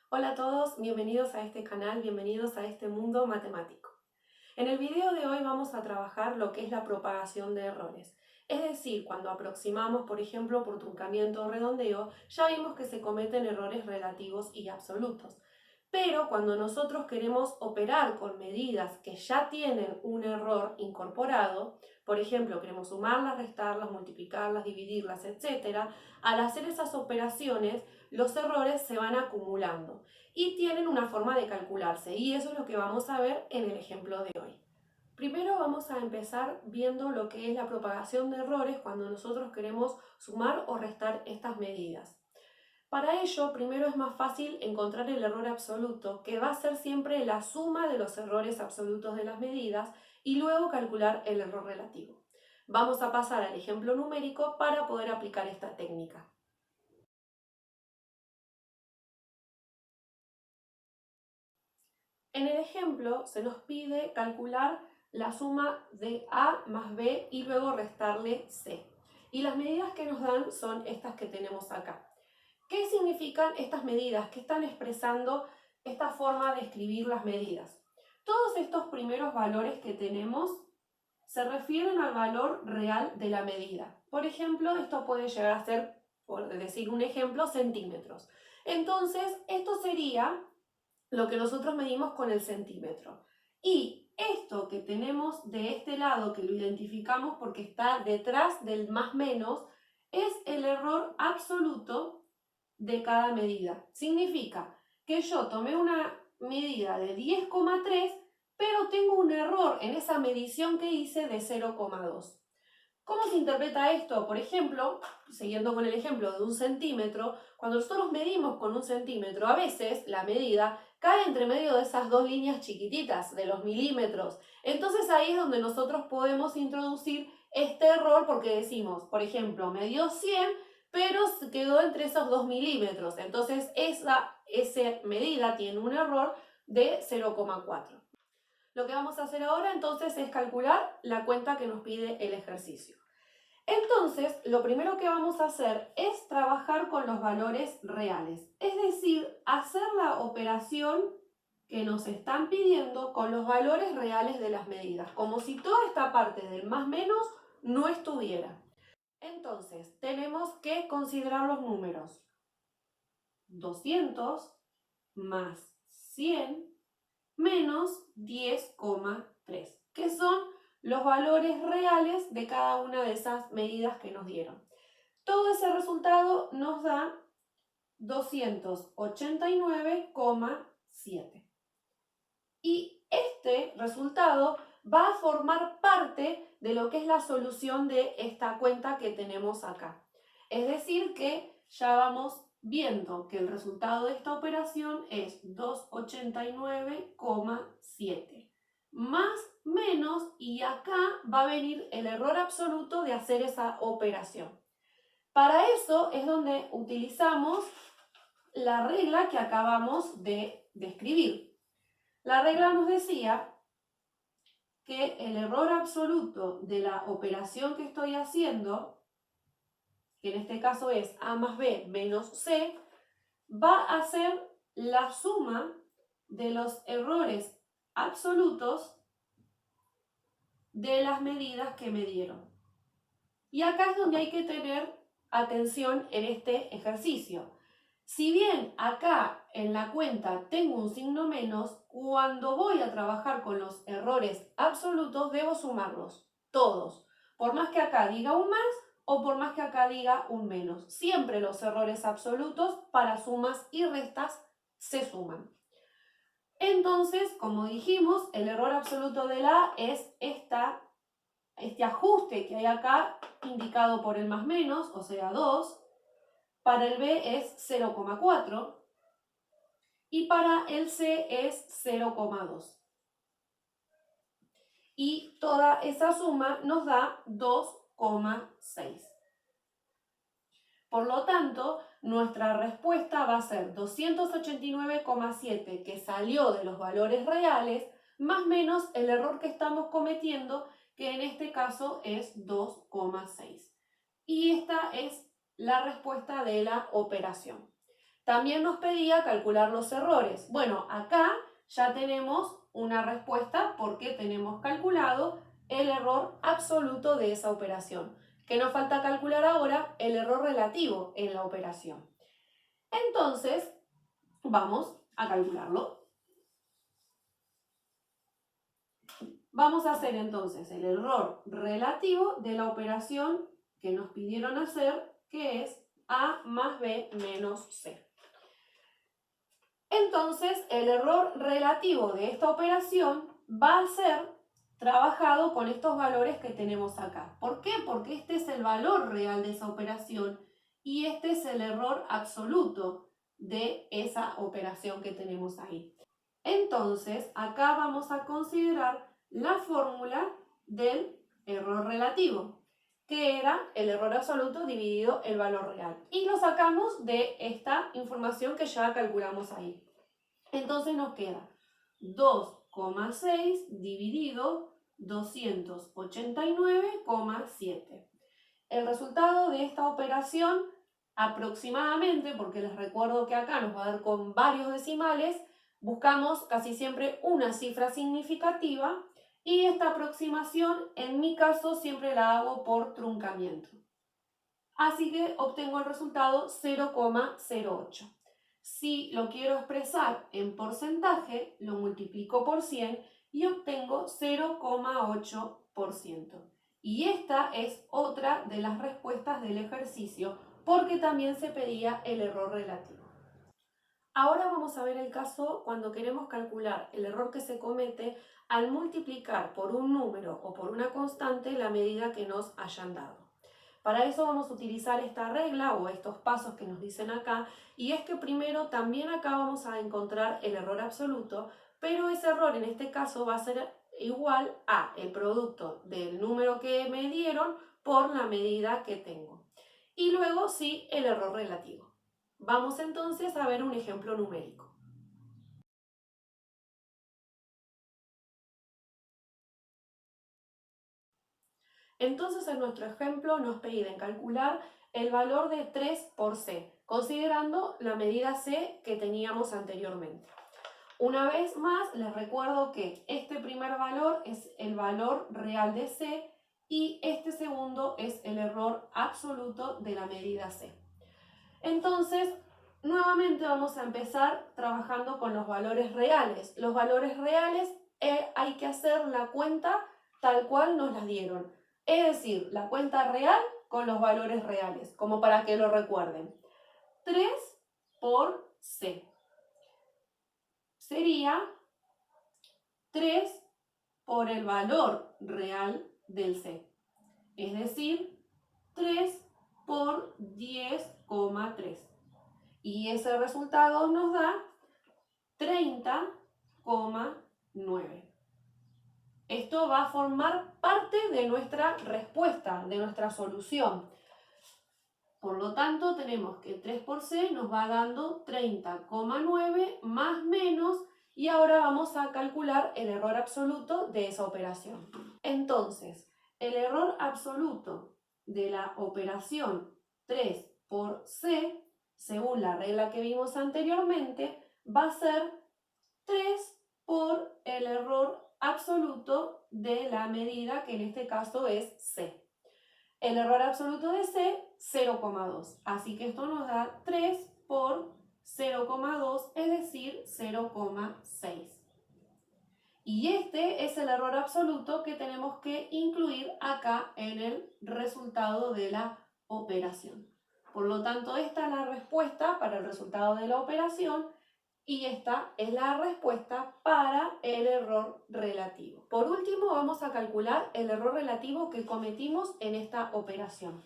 Hola a todos, bienvenidos a este canal, bienvenidos a este mundo matemático. En el video de hoy vamos a trabajar lo que es la propagación de errores. Es decir, cuando aproximamos, por ejemplo, por truncamiento o redondeo, ya vimos que se cometen errores relativos y absolutos. Pero cuando nosotros queremos operar con medidas que ya tienen un error incorporado, por ejemplo, queremos sumarlas, restarlas, multiplicarlas, dividirlas, etc., al hacer esas operaciones, los errores se van acumulando y tienen una forma de calcularse, y eso es lo que vamos a ver en el ejemplo de hoy. Primero vamos a empezar viendo lo que es la propagación de errores cuando nosotros queremos sumar o restar estas medidas. Para ello, primero es más fácil encontrar el error absoluto, que va a ser siempre la suma de los errores absolutos de las medidas, y luego calcular el error relativo. Vamos a pasar al ejemplo numérico para poder aplicar esta técnica. En el ejemplo se nos pide calcular la suma de A más B y luego restarle C. Y las medidas que nos dan son estas que tenemos acá. ¿Qué significan estas medidas? ¿Qué están expresando esta forma de escribir las medidas? Todos estos primeros valores que tenemos se refieren al valor real de la medida. Por ejemplo, esto puede llegar a ser, por decir un ejemplo, centímetros. Entonces, esto sería lo que nosotros medimos con el centímetro. Y esto que tenemos de este lado, que lo identificamos porque está detrás del más menos, es el error absoluto de cada medida. Significa que yo tomé una medida de 10,3, pero tengo un error en esa medición que hice de 0,2. ¿Cómo se interpreta esto? Por ejemplo, siguiendo con el ejemplo de un centímetro, cuando nosotros medimos con un centímetro, a veces la medida cae entre medio de esas dos líneas chiquititas de los milímetros. Entonces ahí es donde nosotros podemos introducir este error porque decimos, por ejemplo, medió 100, pero quedó entre esos 2 milímetros. Entonces esa medida tiene un error de 0,4. Lo que vamos a hacer ahora entonces es calcular la cuenta que nos pide el ejercicio. Entonces, lo primero que vamos a hacer es trabajar con los valores reales, es decir, hacer la operación que nos están pidiendo con los valores reales de las medidas, como si toda esta parte del más menos no estuviera. Entonces, tenemos que considerar los números 200 más 100 menos 10,3, que son los valores reales de cada una de esas medidas que nos dieron. Todo ese resultado nos da 289,7. Y este resultado va a formar parte de lo que es la solución de esta cuenta que tenemos acá. Es decir, que ya vamos viendo que el resultado de esta operación es 289,7 más menos, y acá va a venir el error absoluto de hacer esa operación. Para eso es donde utilizamos la regla que acabamos de describir. La regla nos decía que el error absoluto de la operación que estoy haciendo, que en este caso es A más B menos C, va a ser la suma de los errores absolutos de las medidas que me dieron. Y acá es donde hay que tener atención en este ejercicio. Si bien acá en la cuenta tengo un signo menos, cuando voy a trabajar con los errores absolutos debo sumarlos, todos. Por más que acá diga un más o por más que acá diga un menos. Siempre los errores absolutos para sumas y restas se suman. Entonces, como dijimos, el error absoluto de la A es este ajuste que hay acá indicado por el más menos, o sea 2. Para el B es 0,4 y para el C es 0,2. Y toda esa suma nos da 2,6. Por lo tanto, nuestra respuesta va a ser 289,7, que salió de los valores reales, más menos el error que estamos cometiendo, que en este caso es 2,6. Y esta es la respuesta de la operación. También nos pedía calcular los errores. Bueno, acá ya tenemos una respuesta porque tenemos calculado el error absoluto de esa operación. ¿Qué nos falta calcular ahora? El error relativo en la operación. Entonces, vamos a calcularlo. Vamos a hacer entonces el error relativo de la operación que nos pidieron hacer, que es A más B menos C. Entonces, el error relativo de esta operación va a ser trabajado con estos valores que tenemos acá. ¿Por qué? Porque este es el valor real de esa operación y este es el error absoluto de esa operación que tenemos ahí. Entonces, acá vamos a considerar la fórmula del error relativo, que era el error absoluto dividido el valor real. Y lo sacamos de esta información que ya calculamos ahí. Entonces nos queda 2,6 dividido 289,7. El resultado de esta operación aproximadamente, porque les recuerdo que acá nos va a dar con varios decimales, buscamos casi siempre una cifra significativa y esta aproximación en mi caso siempre la hago por truncamiento. Así que obtengo el resultado 0,08. Si lo quiero expresar en porcentaje, lo multiplico por 100 y obtengo 0,8%. Y esta es otra de las respuestas del ejercicio, porque también se pedía el error relativo. Ahora vamos a ver el caso cuando queremos calcular el error que se comete al multiplicar por un número o por una constante la medida que nos hayan dado. Para eso vamos a utilizar esta regla o estos pasos que nos dicen acá, y es que primero también acá vamos a encontrar el error absoluto, pero ese error en este caso va a ser igual a el producto del número que me dieron por la medida que tengo. Y luego sí el error relativo. Vamos entonces a ver un ejemplo numérico. Entonces en nuestro ejemplo nos piden calcular el valor de 3 por C, considerando la medida C que teníamos anteriormente. Una vez más les recuerdo que este primer valor es el valor real de C y este segundo es el error absoluto de la medida C. Entonces, nuevamente vamos a empezar trabajando con los valores reales. Los valores reales hay que hacer la cuenta tal cual nos las dieron. Es decir, la cuenta real con los valores reales, como para que lo recuerden. 3 por C. Sería 3 por el valor real del C. Es decir, 3 por 10,3. Y ese resultado nos da 30,9. Esto va a formar parte de nuestra respuesta, de nuestra solución. Por lo tanto, tenemos que 3 por C nos va dando 30,9 más menos, y ahora vamos a calcular el error absoluto de esa operación. Entonces, el error absoluto de la operación 3 por C, según la regla que vimos anteriormente, va a ser 3 por el error absoluto de la medida, que en este caso es C. El error absoluto de C, 0,2. Así que esto nos da 3 por 0,2, es decir, 0,6. Y este es el error absoluto que tenemos que incluir acá en el resultado de la operación. Por lo tanto, esta es la respuesta para el resultado de la operación y esta es la respuesta para el error relativo. Por último, vamos a calcular el error relativo que cometimos en esta operación.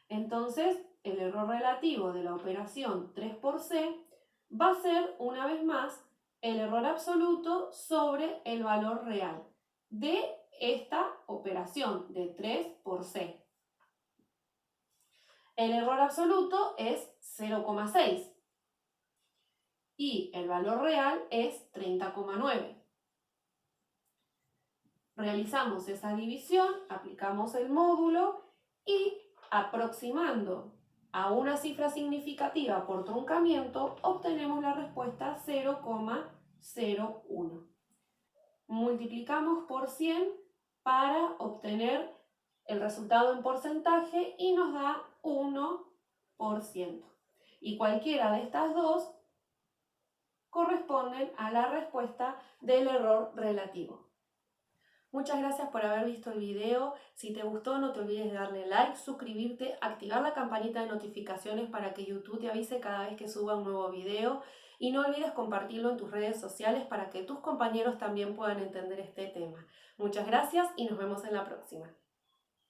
Entonces, el error relativo de la operación 3 por C va a ser, una vez más, el error absoluto sobre el valor real de esta operación de 3 por C. El error absoluto es 0,6 y el valor real es 30,9. Realizamos esa división, aplicamos el módulo y aproximando a una cifra significativa por truncamiento, obtenemos la respuesta 0,01. Multiplicamos por 100 para obtener el resultado en porcentaje y nos da 1%. Y cualquiera de estas dos corresponden a la respuesta del error relativo. Muchas gracias por haber visto el video. Si te gustó, no te olvides de darle like, suscribirte, activar la campanita de notificaciones para que YouTube te avise cada vez que suba un nuevo video. Y no olvides compartirlo en tus redes sociales para que tus compañeros también puedan entender este tema. Muchas gracias y nos vemos en la próxima.